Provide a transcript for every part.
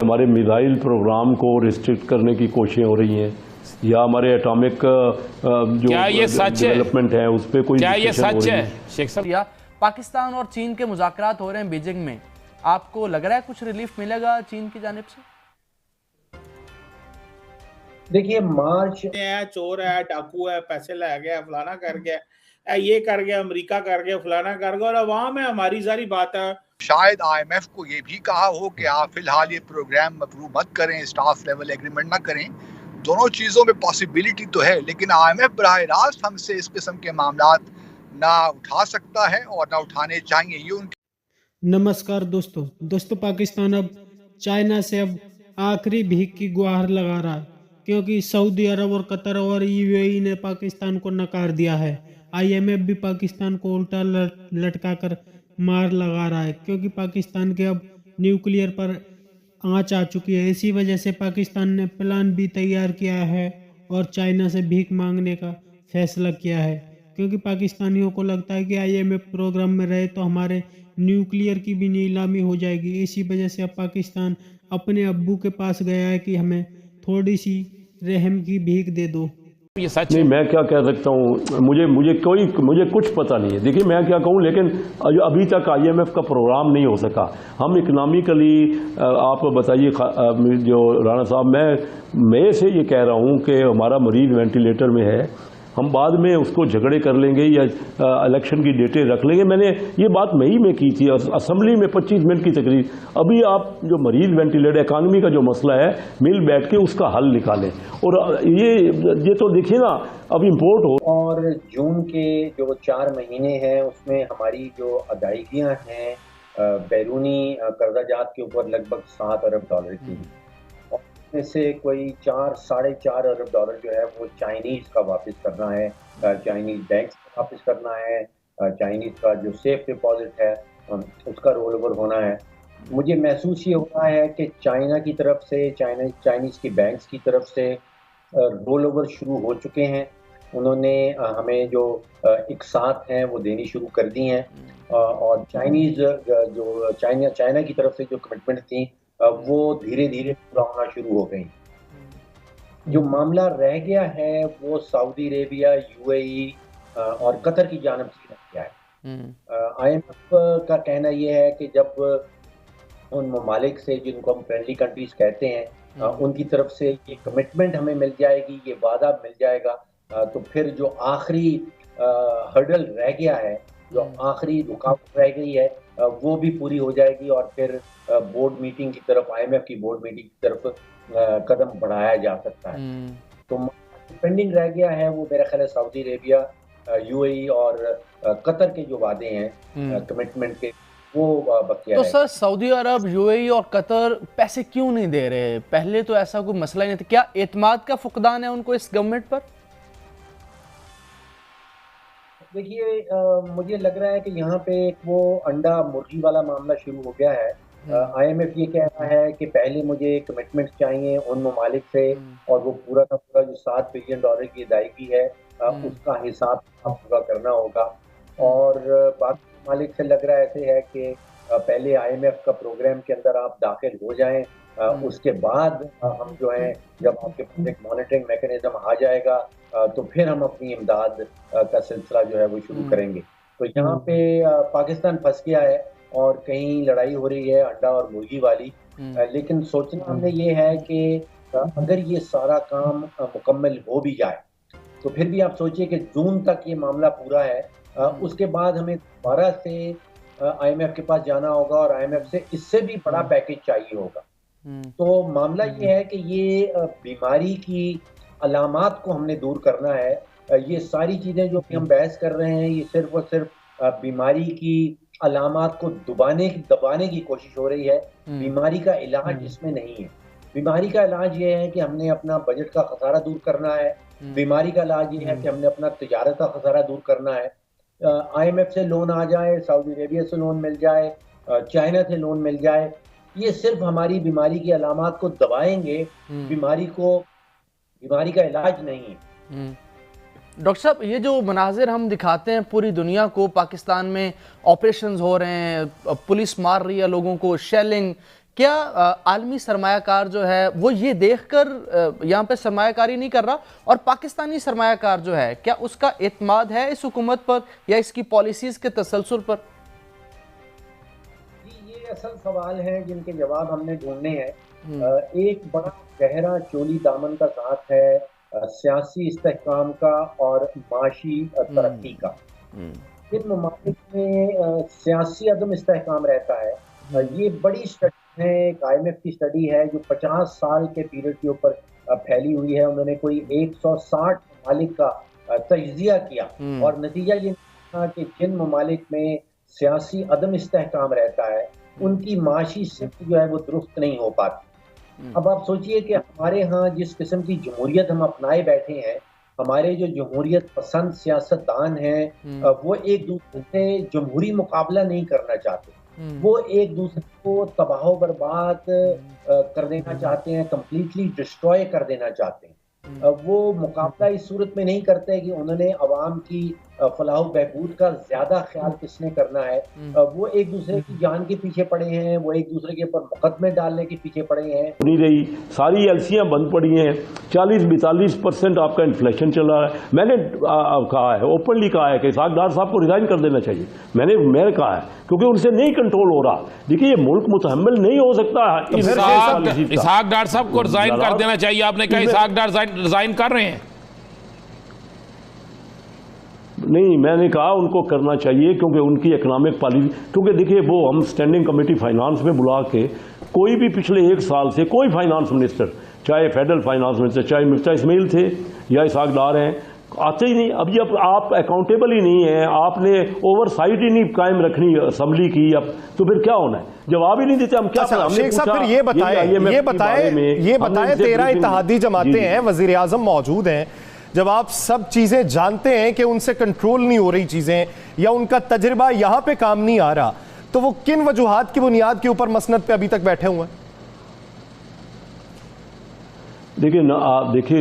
हमारे missile programme को restrict करने की कोशिशें हो रही हैं, या हमारे एटॉमिक जो क्या ये सच डेवलपमेंट है उस पर कोई क्या ये डिस्कशन हो सच रही है है? शेख साहब? या पाकिस्तान और चीन के मुज़ाकरात हो रहे हैं बीजिंग में, आपको लग रहा है कुछ रिलीफ मिलेगा चीन की जानिब से? देखिए मार्च है, चोर है, डाकू है, पैसे ले गया, फलाना कर गया, ये कर गया, अमेरिका कर गया, फलाना कर गया, और अवाम है हमारी सारी बात है। शायद IMF को ये भी कहा हो कि आप फिलहाल ये प्रोग्राम अप्रूव मत करें, स्टाफ लेवल एग्रीमेंट ना करें। दोनों चीज़ों में पॉसिबिलिटी तो है, लेकिन IMF बराह रास्त हमसे इस किस्म के मामलात ना उठा सकता है और ना उठाने चाहिए। ये उनकी नमस्कार दोस्तों, पाकिस्तान अब चाइना से अब आखिरी भीख की गुहार लगा रहा है, क्योंकि सऊदी अरब और कतर और UAE ने पाकिस्तान को नकार दिया है। IMF भी पाकिस्तान को उल्टा लटका कर मार लगा रहा है, क्योंकि पाकिस्तान के अब न्यूक्लियर पर आंच आ चुकी है। इसी वजह से पाकिस्तान ने प्लान भी तैयार किया है और चाइना से भीख मांगने का फैसला किया है, क्योंकि पाकिस्तानियों को लगता है कि IMF प्रोग्राम में रहे तो हमारे न्यूक्लियर की भी नीलामी हो जाएगी। इसी वजह से अब पाकिस्तान अपने अब्बू के पास गया है कि हमें थोड़ी सी रहम की भीख दे दो। ये सच नहीं, है? मैं क्या कह सकता हूँ, मुझे कुछ पता नहीं है। देखिए मैं क्या कहूँ, लेकिन अभी तक IMF का प्रोग्राम नहीं हो सका। हम इकनॉमिकली, आप बताइए जो राणा साहब, मैं से ये कह रहा हूँ कि हमारा मरीज वेंटिलेटर में है, हम बाद में उसको झगड़े कर लेंगे या इलेक्शन की डेटें रख लेंगे। मैंने ये बात मई में की थी असेंबली में 25 मिनट की तकरीर। अभी आप जो मरीज वेंटिलेटर इकानमी का जो मसला है, मिल बैठ के उसका हल निकालें। और ये तो देखिए ना, अब इम्पोर्ट हो। और जून के जो 4 महीने हैं उसमें हमारी जो अदायगियां हैं बैरूनी कर्जाजात के ऊपर लगभग $7 अरब की, में से कोई 4-4.5 अरब डॉलर जो है वो चाइनीज का वापस करना है, चाइनीज बैंक का वापस करना है, चाइनीज का जो सेफ डिपॉजिट है उसका रोल ओवर होना है। मुझे महसूस ये होता है कि चाइना की तरफ से, चाइनीज की बैंक्स की तरफ से रोल ओवर शुरू हो चुके हैं। उन्होंने हमें जो इकसात हैं वो देनी शुरू कर दी हैं, और चाइना की तरफ से जो कमिटमेंट थी वो धीरे धीरे पूरा होना शुरू हो गई। जो मामला रह गया है वो सऊदी अरेबिया, UAE और कतर की जानिब से रह गया है। IMF का कहना ये है कि जब उन ममालिक से, जिनको हम फ्रेंडली कंट्रीज कहते हैं, उनकी तरफ से ये कमिटमेंट हमें मिल जाएगी, ये वादा मिल जाएगा, तो फिर जो आखिरी हर्डल रह गया है, जो आखिरी रुकावट रह गई है, वो भी पूरी हो जाएगी और फिर बोर्ड मीटिंग की तरफ, IMF की बोर्ड मीटिंग की तरफ कदम बढ़ाया जा सकता है। तो पेंडिंग रह गया है वो मेरा ख्याल है सऊदी अरेबिया, UAE और कतर के जो वादे हैं कमिटमेंट के, वो बकिया तो है। सर सऊदी अरब, UAE और कतर पैसे क्यों नहीं दे रहे? पहले तो ऐसा कोई मसला ही नहीं था। क्या एतमाद का फुकदान है उनको इस गवर्नमेंट पर? देखिए मुझे लग रहा है कि यहाँ पे एक वो अंडा मुर्गी वाला मामला शुरू हो गया है। IMF ये कह रहा है कि पहले मुझे कमिटमेंट चाहिए उन ममालिक से, और वो पूरा का पूरा जो $7 बिलियन की अदायगी है उसका हिसाब पूरा करना होगा। और बाकी ममालिक से लग रहा है ऐसे है कि पहले IMF का प्रोग्राम के अंदर आप दाखिल हो जाएं, उसके बाद हम जो है, जब आपके पास एक मॉनिटरिंग मैकेनिज्म आ जाएगा तो फिर हम अपनी इमदाद का सिलसिला जो है वो शुरू करेंगे। तो यहाँ पे पाकिस्तान फंस गया है और कहीं लड़ाई हो रही है अंडा और मुर्गी वाली। लेकिन सोचना हमने ये है कि अगर ये सारा काम मुकम्मल हो भी जाए तो फिर भी आप सोचिए कि जून तक ये मामला पूरा है, उसके बाद हमें दोबारा से IMF के पास जाना होगा और IMF से इससे भी बड़ा पैकेज चाहिए होगा। तो मामला ये है कि ये बीमारी की अलामात को हमने दूर करना है। ये सारी चीज़ें जो हम बहस कर रहे हैं, ये सिर्फ और सिर्फ बीमारी की अलामात को दबाने की कोशिश हो रही है। बीमारी का इलाज इसमें नहीं है। बीमारी का इलाज ये है कि हमने अपना बजट का खसारा दूर करना है। बीमारी का इलाज ये है कि हमने अपना तिजारत का खसारा दूर करना है। IMF से लोन आ जाए, सऊदी अरेबिया से लोन मिल जाए, चाइना से लोन मिल जाए, ये सिर्फ हमारी बीमारी की अलामात को दबाएंगे, बीमारी का इलाज नहीं है। डॉक्टर साहब, ये जो मनाजिर हम दिखाते हैं पूरी दुनिया को, पाकिस्तान में ऑपरेशंस हो रहे हैं, पुलिस मार रही है लोगों को, शेलिंग, क्या आलमी सरमायाकार जो है वो ये देखकर यहाँ पे सरमायाकारी नहीं कर रहा, और पाकिस्तानी सरमायाकार जो है क्या उसका एतमाद है इस हुकूमत पर या इसकी पॉलिसीज के तसलसल पर? ये असल सवाल हैं जिनके जवाब हमने ढूंढने हैं। एक बड़ा गहरा चोली दामन का साथ है सियासी इस्तेहकाम का और माशी तरक्की का। इन ममालिक में सियासी अदम इस्तेहकाम रहता है। ये बड़ी स्टडी है, एक IMF की स्टडी है जो 50 साल के पीरियड के ऊपर फैली हुई है। उन्होंने कोई 160 ममालिक का तज्जिया किया और नतीजा ये निकला कि जिन ममालिक में सियासी अदम इस्तेहकाम रहता है उनकी माशी सिफ्त जो है वो दुरुस्त नहीं हो पाती। अब आप सोचिए कि हमारे यहाँ जिस किस्म की जमहूरियत हम अपनाए बैठे हैं, हमारे जो जमहूरियत पसंद सियासतदान हैं वो एक दूसरे से जमहूरी मुकाबला नहीं करना चाहते, वो एक दूसरे को तबाह बर्बाद कर देना चाहते हैं, कंप्लीटली डिस्ट्रॉय कर देना चाहते हैं। वो मुकाबला इस सूरत में नहीं करते कि उन्होंने अवाम की फलाह बहबूद का ज्यादा ख्याल किसने करना है। वो एक दूसरे की जान के पीछे पड़े हैं, वो एक दूसरे के ऊपर मुकदमे डालने के पीछे पड़े हैं। नहीं रही, सारी एलसियां बंद पड़ी हैं, 40-42% आपका इन्फ्लेशन चल रहा है। मैंने कहा है, ओपनली कहा है कि इसहाक डार साहब को रिजाइन कर देना चाहिए। मैंने कहा है क्योंकि उनसे नहीं कंट्रोल हो रहा। देखिए ये मुल्क मुतहम्मिल नहीं हो सकता। इसहाक डार साहब को रिजाइन कर देना चाहिए, आपने कहा इसहाक डार रिजाइन कर रहे हैं? नहीं, मैंने कहा उनको करना चाहिए क्योंकि उनकी इकोनॉमिक पॉलिसी, क्योंकि देखिए वो हम स्टैंडिंग कमेटी फाइनेंस में बुला के कोई भी पिछले 1 साल से कोई फाइनेंस मिनिस्टर, चाहे फेडरल फाइनेंस मिनिस्टर, चाहे मिर्जा इस्माइल थे या इसहाक डार हैं, आते ही नहीं। अभी अब आप अकाउंटेबल ही नहीं है, आपने ओवरसाइट ही नहीं कायम रखनी असम्बली की, अब तो फिर क्या होना है? जवाब ही नहीं देते। हम क्या शेख साहब फिर ये बताएं 13 इत्तेहादी जमातें हैं, वजीर आजम मौजूद हैं, जब आप सब चीजें जानते हैं कि उनसे कंट्रोल नहीं हो रही चीजें या उनका तजर्बा यहां पे काम नहीं आ रहा, तो वो किन वजूहात की बुनियाद के ऊपर मसनद पे अभी तक बैठे हुए हैं? देखिए ना, आप देखिए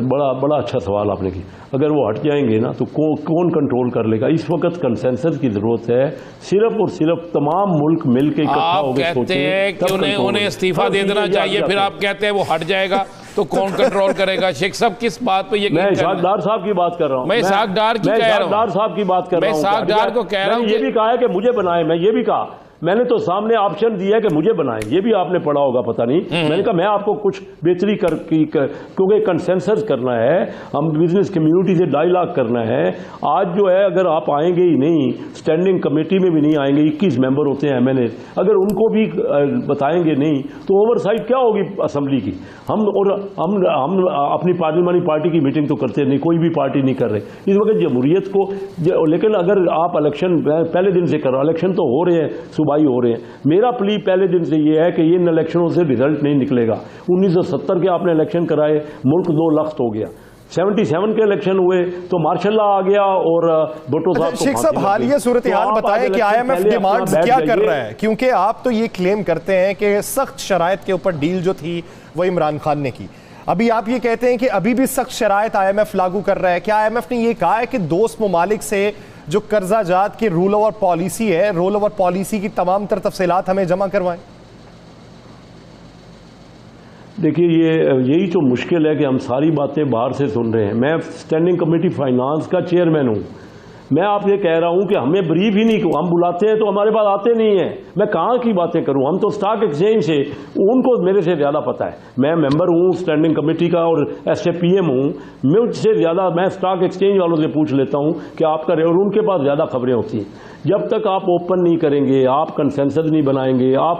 बड़ा अच्छा सवाल आपने किया। अगर वो हट जाएंगे ना तो कौन कंट्रोल कर लेगा? इस वक्त कंसेंसस की जरूरत है, सिर्फ और सिर्फ तमाम मुल्क मिलकर इकट्ठा हो गए। आप कहते हैं कि उन्हें इस्तीफा दे देना चाहिए, फिर आप कहते हैं वो हट जाएगा तो कौन कंट्रोल करेगा? शेख साहब किस बात पे यकीन? मैं इसहाक डार साहब की बात कर रहा हूं। मैं इसहाक डार की कह रहा हूं। डार साहब की बात कर रहा हूं। मैं इसहाक डार को कह रहा हूं। ये भी कहा है कि मुझे बनाए, मैं ये भी कहा, मैंने तो सामने ऑप्शन दिया है कि मुझे बनाएं, ये भी आपने पढ़ा होगा, पता नहीं। मैंने कहा मैं आपको कुछ बेहतरी क्योंकि कंसेंसस करना है, हम बिजनेस कम्युनिटी से डायलॉग करना है। आज जो है अगर आप आएंगे ही नहीं, स्टैंडिंग कमेटी में भी नहीं आएंगे, 21 मेंबर होते हैं MNA, अगर उनको भी बताएंगे नहीं तो ओवरसाइट क्या होगी असेंबली की? हम अपनी पार्लियामेंट्री पार्टी की मीटिंग तो करते नहीं, कोई भी पार्टी नहीं कर रहे इस वक्त जमहूरियत को। लेकिन अगर आप इलेक्शन पहले दिन से कर रहे, इलेक्शन तो हो रहे हैं, सूबाई हो रहे हैं, मेरा प्ली पहले दिन से ये है कि इन इलेक्शनों से रिजल्ट नहीं निकलेगा। 1970 के आपने इलेक्शन कराए, मुल्क 2 लाख हो गया। 77 के इलेक्शन हुए तो मार्शल आ गया और भुट्टो साहब। शेख साहब हालिया सूरत हाल बताएं कि IMF डिमांड्स क्या कर रहा है, क्योंकि आप तो ये क्लेम करते हैं कि सख्त शराइत के ऊपर डील जो थी वो इमरान खान ने की। अभी आप ये कहते हैं कि अभी भी सख्त शराइत IMF लागू कर रहा है। क्या IMF ने ये कहा है कि दोस्त ममालिक से जो कर्जा जात की रोल ओवर पॉलिसी है, रोल ओवर पॉलिसी की तमाम तर तफसीलात हमें जमा करवाएं? देखिए यही तो मुश्किल है कि हम सारी बातें बाहर से सुन रहे हैं। मैं स्टैंडिंग कमेटी फाइनेंस का चेयरमैन हूं। मैं आप ये कह रहा हूं कि हमें ब्रीफ ही नहीं, हम बुलाते हैं तो हमारे पास आते नहीं हैं। मैं कहां की बातें करूं? हम तो स्टॉक एक्सचेंज से, उनको मेरे से ज्यादा पता है। मैं मेंबर हूं स्टैंडिंग कमेटी का और SAPM हूं, मुझसे ज्यादा मैं स्टॉक एक्सचेंज वालों से पूछ लेता हूं कि आपका, और उनके पास ज्यादा खबरें होती हैं। जब तक आप ओपन नहीं करेंगे, आप कंसेंसस नहीं बनाएंगे, आप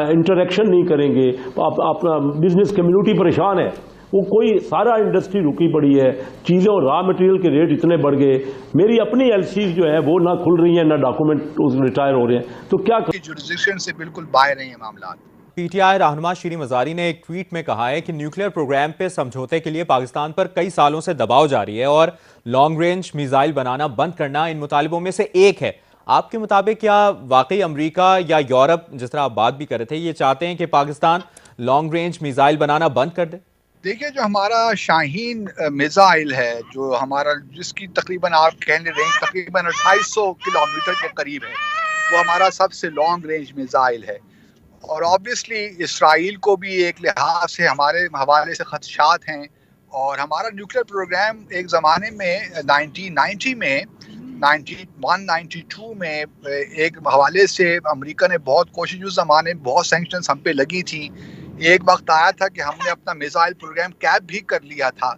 इंटरेक्शन नहीं करेंगे, आप बिजनेस कम्युनिटी परेशान है। वो कोई सारा इंडस्ट्री रुकी पड़ी है, चीज़ों रॉ मटेरियल के रेट इतने बढ़ गए, मेरी अपनी LCs जो है वो ना खुल रही हैं, ना डॉक्यूमेंट रिटायर हो रहे हैं, तो क्या जुरिसडिक्शन से बिल्कुल बाहर हैं ये मामला। PTI रहनुमा शीरी मजारी ने एक ट्वीट में कहा है कि न्यूक्लियर प्रोग्राम पे समझौते के लिए पाकिस्तान पर कई सालों से दबाव जारी है और लॉन्ग रेंज मिसाइल बनाना बंद करना इन मुतालिबों में से एक है। आपके मुताबिक क्या वाकई अमेरिका या यूरोप, जिस तरह आप बात भी कर रहे थे, ये चाहते हैं कि पाकिस्तान लॉन्ग रेंज मिसाइल बनाना बंद कर दे? देखिए, जो हमारा शाहीन मिसाइल है, जो हमारा जिसकी तकरीबन आप कहने रेंज तकरीबन 2800 किलोमीटर के करीब है, वो हमारा सबसे लॉन्ग रेंज मिसाइल है। और ऑब्वियसली इसराइल को भी एक लिहाज से हमारे हवाले से खदशात हैं। और हमारा न्यूक्लियर प्रोग्राम एक ज़माने में 1990 में 91-92 में एक हवाले से अमेरिका ने बहुत कोशिश, उस ज़माने में बहुत सैंक्शंस हम पे लगी थी। एक वक्त आया था कि हमने अपना मिसाइल प्रोग्राम कैप भी कर लिया था,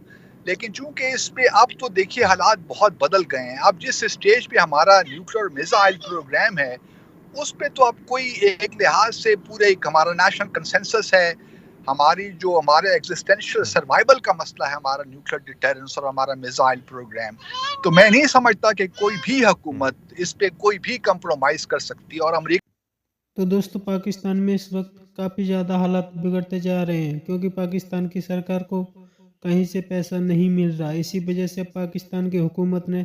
लेकिन चूंकि इस पे अब तो देखिए हालात बहुत बदल गए हैं। अब जिस स्टेज पे हमारा न्यूक्लियर मिसाइल प्रोग्राम है उस पे तो अब कोई एक लिहाज से पूरे एक हमारा नेशनल कंसेंसस है, हमारी जो हमारे एग्जिस्टेंशियल सर्वाइवल का मसला है, हमारा न्यूक्लियर डिटरेंस और हमारा मिसाइल प्रोग्राम। तो मैं नहीं समझता कि कोई भी हुकूमत इस पे कोई भी कंप्रोमाइज कर सकती है। और अमेरिका तो दोस्तों पाकिस्तान में इस वक्त काफ़ी ज़्यादा हालात बिगड़ते जा रहे हैं, क्योंकि पाकिस्तान की सरकार को कहीं से पैसा नहीं मिल रहा। इसी वजह से पाकिस्तान की हुकूमत ने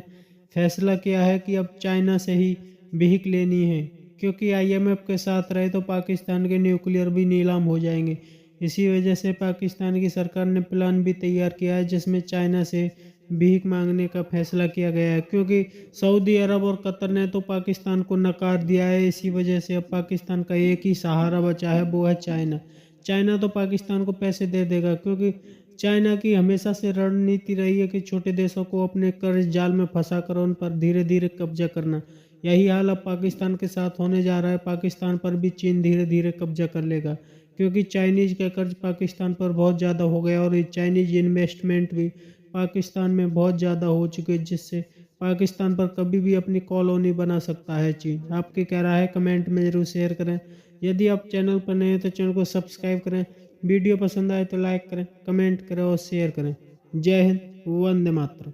फैसला किया है कि अब चाइना से ही भीख लेनी है, क्योंकि IMF के साथ रहे तो पाकिस्तान के न्यूक्लियर भी नीलाम हो जाएंगे। इसी वजह से पाकिस्तान की सरकार ने प्लान भी तैयार किया है जिसमें चाइना से भीख मांगने का फैसला किया गया है, क्योंकि सऊदी अरब और कतर ने तो पाकिस्तान को नकार दिया है। इसी वजह से अब पाकिस्तान का एक ही सहारा बचा है, वो है चाइना। चाइना तो पाकिस्तान को पैसे दे देगा, क्योंकि चाइना की हमेशा से रणनीति रही है कि छोटे देशों को अपने कर्ज जाल में फंसा कर उन पर धीरे धीरे कब्जा करना। यही हाल अब पाकिस्तान के साथ होने जा रहा है। पाकिस्तान पर भी चीन धीरे धीरे कब्जा कर लेगा, क्योंकि चाइनीज़ का कर्ज पाकिस्तान पर बहुत ज़्यादा हो गया और चाइनीज़ इन्वेस्टमेंट भी पाकिस्तान में बहुत ज़्यादा हो चुके हैं, जिससे पाकिस्तान पर कभी भी अपनी कॉलोनी बना सकता है चीन। आपकी क्या राय है कमेंट में ज़रूर शेयर करें। यदि आप चैनल पर नए हैं तो चैनल को सब्सक्राइब करें। वीडियो पसंद आए तो लाइक करें, कमेंट करें और शेयर करें। जय हिंद, वंदे मातरम।